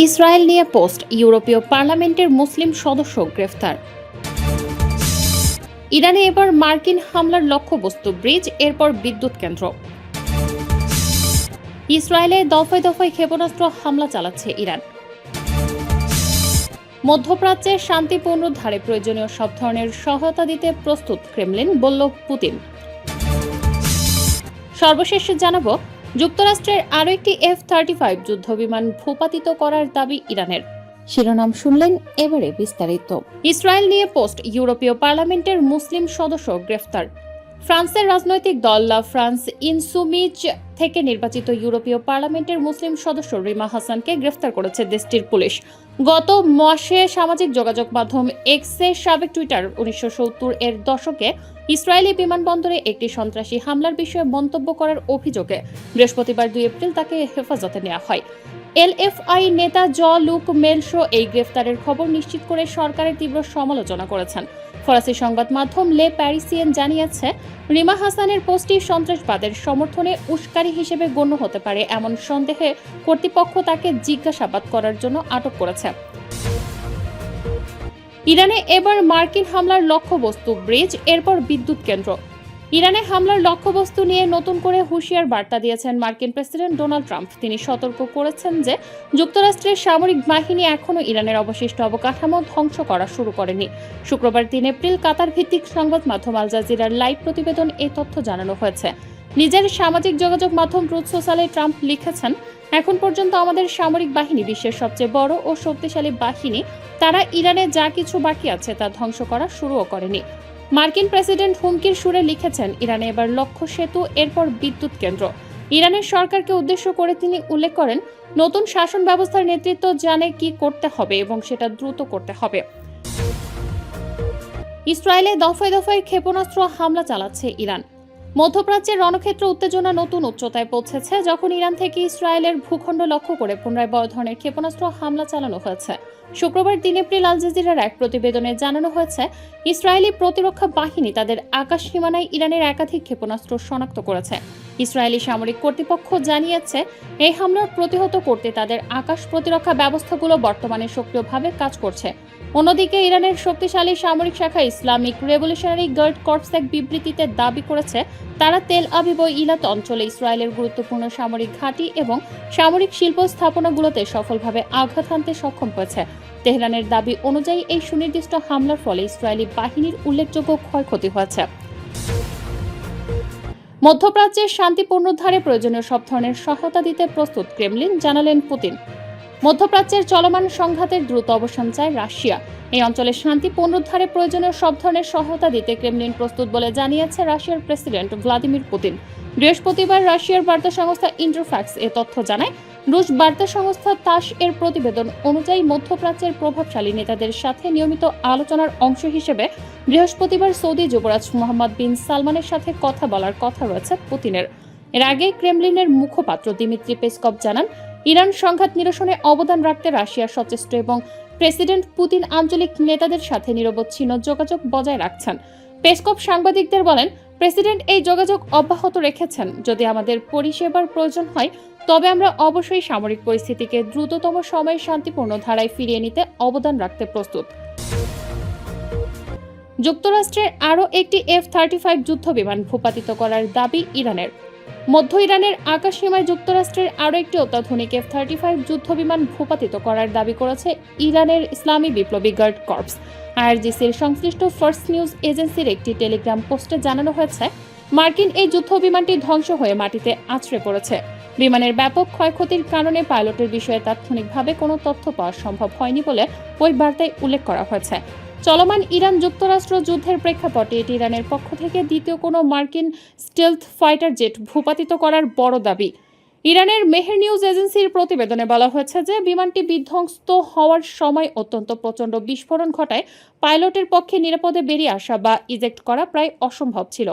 Israel নিয়ে post, ইউরোপীয় পার্লামেন্টের মুসলিম সদস্য গ্রেফতার। ইরানে এবার মার্কিন হামলার লক্ষ্যবস্তু ব্রিজ, এরপর বিদ্যুৎ কেন্দ্র। ইসরায়েলে দফায় দফায় ক্ষেপণাস্ত্র হামলা চালাচ্ছে ইরান। মধ্যপ্রাচ্যে শান্তি পুনরুদ্ধারে প্রয়োজনীয় সব ধরনের সহায়তা দিতে প্রস্তুত ক্রেমলিন, বলল পুতিন। সর্বশেষ জানাবো, যুক্তরাষ্ট্রের আরও একটি F-35 যুদ্ধবিমান ভূপাতিত করার দাবি ইরানের। শিরোনাম শুনলেন, এবারে বিস্তারিত। ইসরায়েল নিয়ে পোস্ট, ইউরোপীয় পার্লামেন্টের মুসলিম সদস্য গ্রেফতার। ফ্রান্সের রাজনৈতিক দল লা ফ্রান্স ইনসুমিজ থেকে নির্বাচিত ইউরোপীয় পার্লামেন্টের মুসলিম সদস্য রিমা হাসানকে গ্রেফতার করেছে দেশটির পুলিশ। গত মাসে সামাজিক যোগাযোগ মাধ্যম এক্সের সাবেক টুইটার 1970-এর দশকে ইসরায়েলি বিমানবন্দরে একটি সন্ত্রাসী হামলার বিষয়ে মন্তব্য করার অভিযোগে বৃহস্পতিবার 2 এপ্রিল তাকে হেফাজতে নেওয়া হয়। এলএফআই নেতা লুক মেলশো এই গ্রেফতারের খবর নিশ্চিত করে সরকারের তীব্র সমালোচনা করেছেন। ফরাসি সংবাদ মাধ্যম লে প্যারিসিয়ান জানিয়েছে, রিমা হাসানের পোস্টটি সন্ত্রাসবাদের সমর্থনে উস্কানি হিসেবে গণ্য হতে পারে এমন সন্দেহে কর্তৃপক্ষ তাকে জিজ্ঞাসাবাদ করার জন্য আটক করেছে। ইরানে এবার মার্কিন হামলার লক্ষ্যবস্তু ব্রিজ, এরপর বিদ্যুৎ কেন্দ্র। ইরানে হামলার লক্ষ্যবস্তু নিয়ে নতুন করে হুঁশিয়ার বার্তা দিয়েছেন মার্কিন প্রেসিডেন্ট ডোনাল্ড ট্রাম্প। তিনি সতর্ক করেছেন যে যুক্তরাষ্ট্রের সামরিক বাহিনী এখনও ইরানের অবশিষ্ট অবকাঠামো ধ্বংস করা শুরু করেনি। শুক্রবার 3 এপ্রিল কাতার ভিত্তিক সংবাদ মাধ্যম আল জাজিরার লাইভ প্রতিবেদন এই তথ্য জানানো হয়েছে। নিজের সামাজিক যোগাযোগ মাধ্যম ট্রুথ সোশ্যালে ট্রাম্প লিখেছেন, এখন পর্যন্ত আমাদের সামরিক বাহিনী বিশ্বের সবচেয়ে বড় ও শক্তিশালী বাহিনী। তারা ইরানে যা কিছু বাকি আছে তা ধ্বংস করা শুরুও করেনি। মার্কিন প্রেসিডেন্ট হুমকির সুরে লিখেছেন, ইরানে এবার লক্ষ্য সেতু, এরপর বিদ্যুৎ কেন্দ্র। ইরানের সরকারকে উদ্দেশ্য করে তিনি উল্লেখ করেন, নতুন শাসন ব্যবস্থার নেতৃত্ব জানে কি করতে হবে এবং সেটা দ্রুত করতে হবে। ইসরায়েলে দফায় দফায় ক্ষেপণাস্ত্র হামলা চালাচ্ছে ইরান। মধ্যপ্রাচ্যের রণক্ষেত্র উত্তেজনা নতুন উচ্চতায় পৌঁছেছে যখন ইরান থেকে ইসরায়েলের ভূখণ্ড লক্ষ্য করে পুনরায় বড় ধরনের ক্ষেপণাস্ত্র হামলা চালানো হয়েছে। শুক্রবার 3 এপ্রিল আল জাজিরার এক প্রতিবেদনে জানানো হয়েছে, ইসরায়েলি প্রতিরক্ষা বাহিনী তাদের আকাশ সীমানায় ইরানের একাধিক ক্ষেপণাস্ত্র শনাক্ত করেছে। ইসরায়েলি সামরিক কর্তৃপক্ষ জানিয়েছে, এই হামলা প্রতিহত করতে তাদের আকাশ প্রতিরক্ষা ব্যবস্থাগুলো বর্তমানে সক্রিয়ভাবে কাজ করছে। অন্যদিকে ইরানের শক্তিশালী সামরিক শাখা ইসলামিক রেভলিউশনারি গার্ড কর্পস এক বিবৃতিতে দাবি করেছে, তারা তেল আবিব ও ইলাত অঞ্চলে ইসরায়েলের গুরুত্বপূর্ণ সামরিক ঘাঁটি এবং সামরিক শিল্প স্থাপনাগুলোতে সফলভাবে আঘাত হানতে সক্ষম হয়েছে। তেহরানের দাবি অনুযায়ী এই সুনির্দিষ্ট হামলার ফলে ইসরায়েলি বাহিনীর উল্লেখযোগ্য ক্ষয়ক্ষতি হয়েছে। মধ্যপ্রাচ্যের শান্তি পুনরুদ্ধারে প্রয়োজনীয় সব ধরনের সহায়তা দিতে প্রস্তুত ক্রেমলিন, জানালেন পুতিন। মধ্যপ্রাচ্যের চলমান সংঘাতের দ্রুত অবসান চায় রাশিয়া। এই অঞ্চলে শান্তি পুনরুদ্ধারে প্রয়োজনীয় সব ধরনের সহায়তা দিতে ক্রেমলিন প্রস্তুত বলে জানিয়েছে রাশিয়ার প্রেসিডেন্ট ভ্লাদিমির পুতিন। বৃহস্পতিবার রাশিয়ার বার্তা সংস্থা ইন্টারফ্যাক্স এ তথ্য জানায়। রুশ বার্তা সংস্থা তাস এর প্রতিবেদন অনুযায়ী মধ্যপ্রাচ্যের প্রভাবশালী নেতাদের সাথে নিয়মিত আলোচনার অংশ হিসেবে বৃহস্পতিবার সৌদি যুবরাজ মোহাম্মদ বিন সালমানের সাথে কথা বলার কথা রয়েছে পুতিনের। এর আগে ক্রেমলিনের মুখপাত্র দিমিত্রি পেসকভ জানান, ইরান সংঘাত নিরসনে অবদান রাখতে রাশিয়া সচেষ্ট এবং প্রেসিডেন্ট পুতিন আঞ্চলিক নেতাদের সাথে নিরবচ্ছিন্ন যোগাযোগ বজায় রাখছেন। পেসকভ সাংবাদিকদের বলেন, প্রেসিডেন্ট এই যোগাযোগ অব্যাহত রেখেছেন। যদি আমাদের পরিষেবার প্রয়োজন হয় তবে আমরা অবশ্যই সামরিক পরিস্থিতিকে দ্রুততম সময়ে শান্তিপূর্ণ ধারায় ফিরিয়ে নিতে অবদান রাখতে প্রস্তুত। যুক্তরাষ্ট্রের আরও একটি F-35 যুদ্ধবিমান ভূপাতিত করার দাবি ইরানের। মধ্য ইরানের আকাশসীমায় যুক্তরাষ্ট্রের আরও একটি অত্যাধুনিক F-35 যুদ্ধবিমান ভূপাতিত করার দাবি করেছে ইরানের ইসলামী বিপ্লবী গার্ড কর্পস। আইআরজিসির সংশ্লিষ্ট ফার্স্ট নিউজ এজেন্সির একটি টেলিগ্রাম পোস্টে জানানো হয়েছে, মার্কিন এই যুদ্ধবিমানটি ধ্বংস হয়ে মাটিতে আছড়ে পড়েছে। বিমানের ব্যাপক ক্ষয়ক্ষতির কারণে পাইলটের বিষয়ে তাৎক্ষণিকভাবে কোনো তথ্য পাওয়া সম্ভব হয়নি বলে ওই বার্তায় উল্লেখ করা হয়েছে। চলমান ইরান যুক্তরাষ্ট্র যুদ্ধের প্রেক্ষাপটে এটি ইরানের পক্ষ থেকে দ্বিতীয় কোনো মার্কিন স্টেলথ ফাইটার জেট ভূপাতিত করার বড় দাবি। ইরানের মেহের নিউজ এজেন্সির প্রতিবেদনে বলা হয়েছে যে বিমানটি বিধ্বস্ত হওয়ার সময় অত্যন্ত প্রচণ্ড বিস্ফোরণ ঘটায় পাইলটের পক্ষে নিরাপদে বেরিয়ে আসা বা ইজেক্ট করা প্রায় অসম্ভব ছিল।